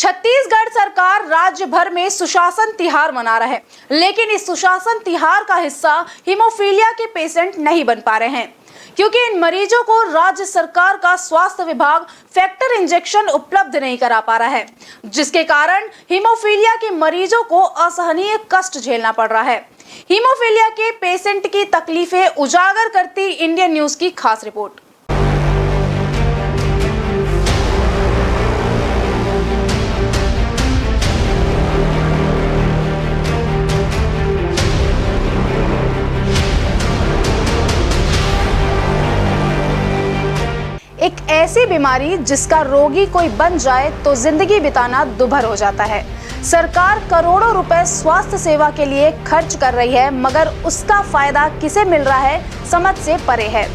छत्तीसगढ़ सरकार राज्य भर में सुशासन तिहार मना रहा है, लेकिन इस सुशासन तिहार का हिस्सा हीमोफीलिया के पेशेंट नहीं बन पा रहे हैं, क्योंकि इन मरीजों को राज्य सरकार का स्वास्थ्य विभाग फैक्टर इंजेक्शन उपलब्ध नहीं करा पा रहा है, जिसके कारण हीमोफीलिया के मरीजों को असहनीय कष्ट झेलना पड़ रहा है। हीमोफीलिया के पेशेंट की तकलीफें उजागर करती इंडियन न्यूज की खास रिपोर्ट। एक ऐसी बीमारी जिसका रोगी कोई बन जाए तो जिंदगी बिताना दुभर हो जाता है। सरकार करोड़ों रुपए स्वास्थ्य सेवा के लिए खर्च कर रही है, मगर उसका फायदा किसे मिल रहा है समझ से परे है।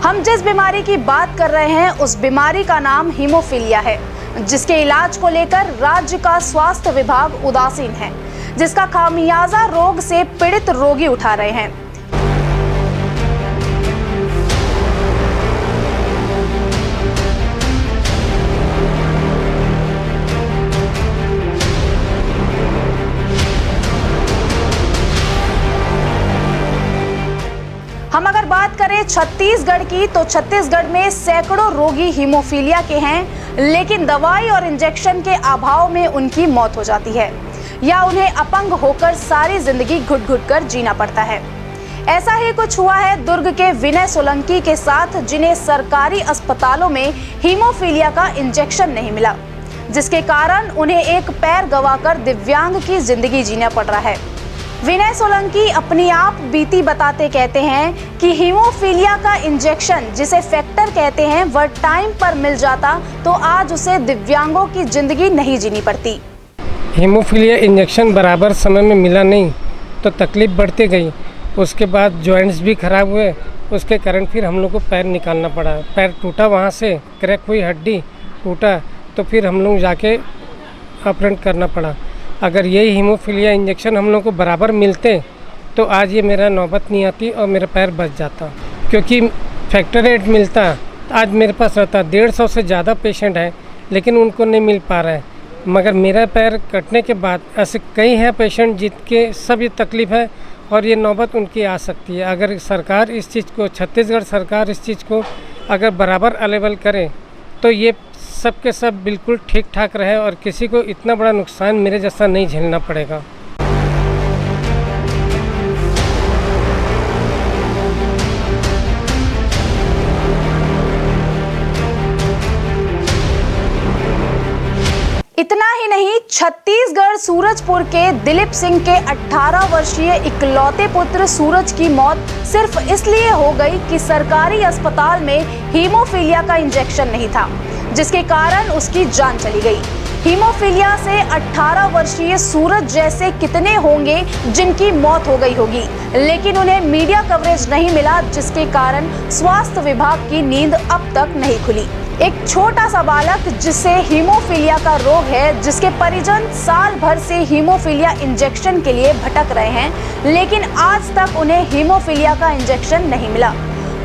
हम जिस बीमारी की बात कर रहे हैं उस बीमारी का नाम हीमोफीलिया है, जिसके इलाज को लेकर राज्य का स्वास्थ्य विभाग उदासीन है, जिसका खामियाजा रोग से पीड़ित रोगी उठा रहे हैं। हम अगर बात करें छत्तीसगढ़ की, तो छत्तीसगढ़ में सैकड़ों रोगी हीमोफीलिया के हैं, लेकिन दवाई और इंजेक्शन के अभाव में उनकी मौत हो जाती है या उन्हें अपंग होकर सारी जिंदगी घुट-घुट कर जीना पड़ता है। ऐसा ही कुछ हुआ है दुर्ग के विनय सोलंकी के साथ, जिन्हें सरकारी अस्पतालों में हीमोफीलिया का इंजेक्शन नहीं मिला, जिसके कारण उन्हें एक पैर गंवाकर दिव्यांग की जिंदगी जीना पड़ रहा है। विनय सोलंकी अपनी आप बीती बताते कहते हैं कि हीमोफीलिया का इंजेक्शन, जिसे फैक्टर कहते हैं, वह टाइम पर मिल जाता तो आज उसे दिव्यांगों की जिंदगी नहीं जीनी पड़ती। हीमोफीलिया इंजेक्शन बराबर समय में मिला नहीं तो तकलीफ बढ़ती गई। उसके बाद जॉइंट्स भी खराब हुए, उसके कारण फिर हम लोग को पैर निकालना पड़ा। पैर टूटा, वहाँ से क्रैक हुई, हड्डी टूटा, तो फिर हम लोग जाके ऑपरेट करना पड़ा। अगर यही हीमोफीलिया इंजेक्शन हम लोग को बराबर मिलते तो आज ये मेरा नौबत नहीं आती और मेरा पैर बच जाता, क्योंकि फैक्टर रेट मिलता आज मेरे पास रहता। 150 से ज़्यादा पेशेंट हैं, लेकिन उनको नहीं मिल पा रहा है। मगर मेरा पैर कटने के बाद ऐसे कई हैं पेशेंट जिनके सब ये तकलीफ़ है और ये नौबत उनकी आ सकती है। अगर सरकार इस चीज़ को, छत्तीसगढ़ सरकार इस चीज़ को अगर बराबर अवेलेबल करे तो ये सब के सब बिल्कुल ठीक ठाक रहे और किसी को इतना बड़ा नुकसान मेरे जैसा नहीं झेलना पड़ेगा। इतना ही नहीं, छत्तीसगढ़ सूरजपुर के दिलीप सिंह के 18 वर्षीय इकलौते पुत्र सूरज की मौत सिर्फ इसलिए हो गई कि सरकारी अस्पताल में हीमोफीलिया का इंजेक्शन नहीं था, जिसके कारण उसकी जान चली गई। हीमोफीलिया से 18 वर्षीय सूरज जैसे कितने होंगे जिनकी मौत हो गई होगी, लेकिन उन्हें मीडिया कवरेज नहीं मिला, जिसके कारण स्वास्थ्य विभाग की नींद अब तक नहीं खुली। एक छोटा सा बालक जिसे हीमोफीलिया का रोग है, जिसके परिजन साल भर से हीमोफीलिया इंजेक्शन के लिए भटक रहे हैं, लेकिन आज तक उन्हें हीमोफीलिया का इंजेक्शन नहीं मिला।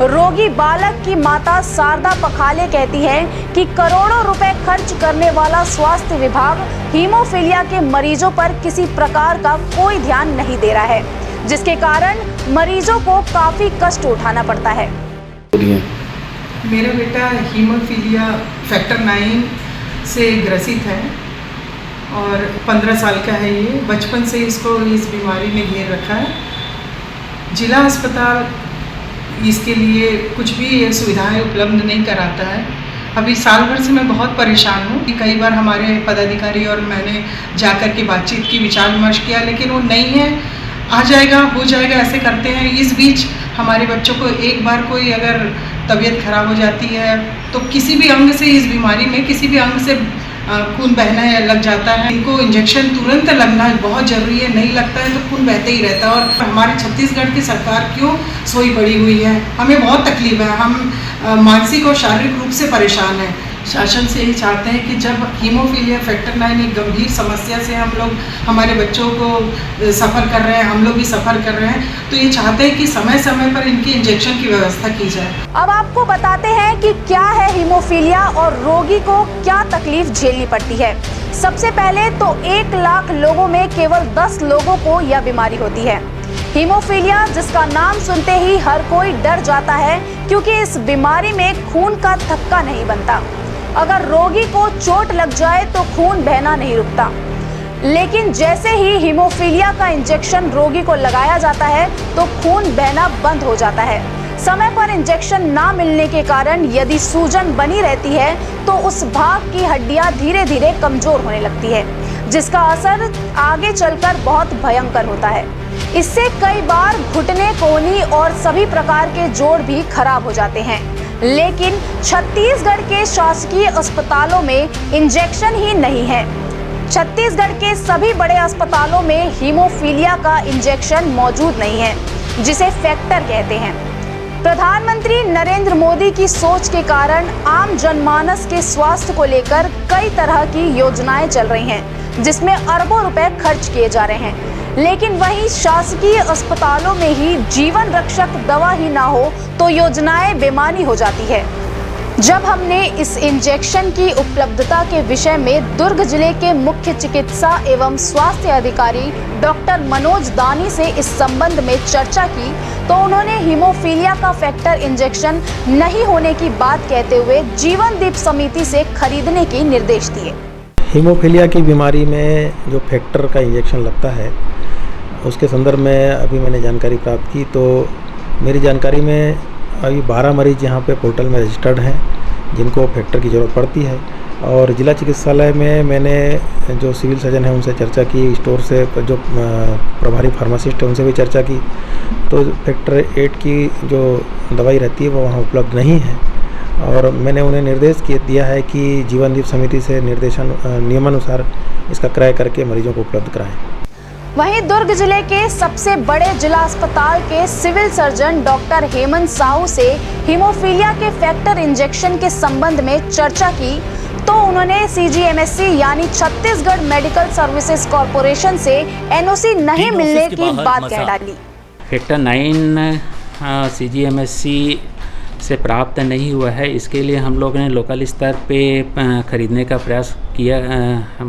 रोगी बालक की माता शारदा पखाले कहती हैं कि करोड़ों रुपए खर्च करने वाला स्वास्थ्य विभाग हीमोफीलिया के मरीजों पर किसी प्रकार का कोई ध्यान नहीं दे रहा है, जिसके कारण मरीजों को काफी कष्ट उठाना पड़ता है। मेरा बेटा हीमोफीलिया फैक्टर 9 से ग्रसित है और 15 साल का है। ये बचपन से इसको इस बीमारी ने घेर रखा है। जिला अस्पताल इसके लिए कुछ भी सुविधाएं उपलब्ध नहीं कराता है। अभी साल भर से मैं बहुत परेशान हूँ कि कई बार हमारे पदाधिकारी और मैंने जाकर के बातचीत की, विचार विमर्श किया, लेकिन वो नहीं है, आ जाएगा, हो जाएगा, ऐसे करते हैं। इस बीच हमारे बच्चों को एक बार कोई अगर तबीयत खराब हो जाती है तो किसी भी अंग से, इस बीमारी में किसी भी अंग से खून बहना लग जाता है। इनको इंजेक्शन तुरंत लगना बहुत ज़रूरी है, नहीं लगता है तो खून बहते ही रहता है। और हमारे छत्तीसगढ़ की सरकार क्यों सोई पड़ी हुई है, हमें बहुत तकलीफ है। हम मानसिक और शारीरिक रूप से परेशान हैं। शासन से यही चाहते हैं कि जब हीमोफीलिया फैक्टर 9 एक गंभीर समस्या से हम लोग, हमारे बच्चों को सफ़र कर रहे हैं, हम लोग भी सफ़र कर रहे हैं, तो ये चाहते हैं कि समय समय पर इनकी इंजेक्शन की व्यवस्था की जाए। अब आपको बताते हैं कि क्या है हीमोफीलिया और रोगी को क्या तकलीफ झेलनी पड़ती है। सबसे पहले तो 1 लाख लोगों में केवल 10 लोगों को यह बीमारी होती है। हीमोफीलिया, जिसका नाम सुनते ही हर कोई डर जाता है, क्योंकि इस बीमारी में खून का थक्का नहीं बनता। अगर रोगी को चोट लग जाए तो खून बहना नहीं रुकता, लेकिन जैसे ही हीमोफीलिया का इंजेक्शन रोगी को लगाया जाता है तो खून बहना बंद हो जाता है। समय पर इंजेक्शन ना मिलने के कारण यदि सूजन बनी रहती है तो उस भाग की हड्डियां धीरे धीरे कमजोर होने लगती है, जिसका असर आगे चलकर बहुत भयंकर होता है। इससे कई बार घुटने, कोहनी और सभी प्रकार के जोड़ भी खराब हो जाते हैं। लेकिन छत्तीसगढ़ के शासकीय अस्पतालों में इंजेक्शन ही नहीं है। छत्तीसगढ़ के सभी बड़े अस्पतालों में हीमोफीलिया का इंजेक्शन मौजूद नहीं है, जिसे फैक्टर कहते हैं। प्रधानमंत्री नरेंद्र मोदी की सोच के कारण आम जनमानस के स्वास्थ्य को लेकर कई तरह की योजनाएं चल रही हैं, जिसमें अरबों रुपए खर्च किए जा रहे हैं। लेकिन वहीं शासकीय अस्पतालों में ही जीवन रक्षक दवा ही ना हो तो योजनाएं बेमानी हो जाती है। जब हमने इस इंजेक्शन की उपलब्धता के विषय में दुर्ग जिले के मुख्य चिकित्सा एवं स्वास्थ्य अधिकारी डॉक्टर मनोज दानी से इस संबंध में चर्चा की तो उन्होंने हीमोफीलिया का फैक्टर इंजेक्शन नहीं होने की बात कहते हुए जीवन दीप समिति से खरीदने के निर्देश दिए। हीमोफीलिया की बीमारी में जो फैक्टर का इंजेक्शन लगता है उसके संदर्भ में अभी मैंने जानकारी प्राप्त की, तो मेरी जानकारी में अभी 12 मरीज यहाँ पे पोर्टल में रजिस्टर्ड हैं जिनको फैक्टर की ज़रूरत पड़ती है। और जिला चिकित्सालय में मैंने जो सिविल सर्जन है उनसे चर्चा की, स्टोर से जो प्रभारी फार्मासिस्ट है उनसे भी चर्चा की, तो फैक्टर 8 की जो दवाई रहती है वो वहाँ उपलब्ध नहीं है। और मैंने उन्हें निर्देश दिया है कि जीवन दीप समिति से नियमानुसार इसका क्रय करके मरीजों को उपलब्ध कराएं। वहीं दुर्ग जिले के सबसे बड़े जिला अस्पताल के civil surgeon doctor Hemant Sahu से हीमोफीलिया के फैक्टर इंजेक्शन के संबंध में चर्चा की तो उन्होंने CGMSC यानी छत्तीसगढ़ मेडिकल सर्विसेज कॉरपोरेशन से NOC नहीं मिलने की बात कह डाली। फैक्टर 9 CGMSC से प्राप्त नहीं हुआ है, इसके लिए हम लोग ने लोकल स्तर पे ख़रीदने का प्रयास किया। हम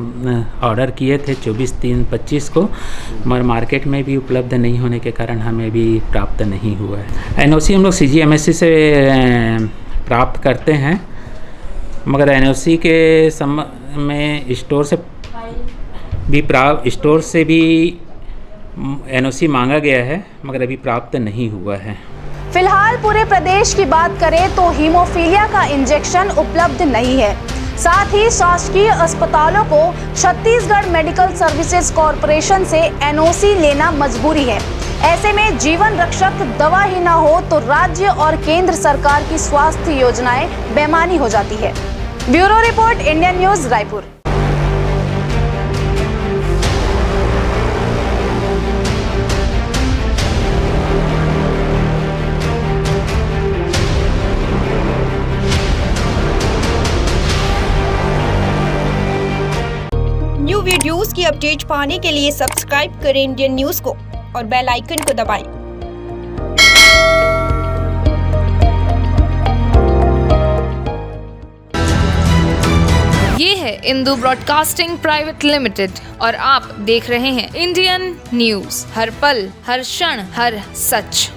ऑर्डर किए थे 24/3/25 को, मगर मार्केट में भी उपलब्ध नहीं होने के कारण हमें भी प्राप्त नहीं हुआ है। NOC हम लोग CGMSC से प्राप्त करते हैं, मगर NOC के संबंध में स्टोर से भी NOC मांगा गया है, मगर अभी प्राप्त नहीं हुआ है। फिलहाल पूरे प्रदेश की बात करें तो हीमोफीलिया का इंजेक्शन उपलब्ध नहीं है। साथ ही शासकीय अस्पतालों को छत्तीसगढ़ मेडिकल सर्विसेज कॉरपोरेशन से NOC लेना मजबूरी है। ऐसे में जीवन रक्षक दवा ही ना हो तो राज्य और केंद्र सरकार की स्वास्थ्य योजनाएं बेमानी हो जाती है। Bureau report, Indian news, Raipur. New videos की अपडेट पाने के लिए सब्सक्राइब करें इंडियन न्यूज को और बेल आइकन को दबाएं। ये है इंदू ब्रॉडकास्टिंग प्राइवेट लिमिटेड और आप देख रहे हैं इंडियन न्यूज, हर पल, हर क्षण, हर सच।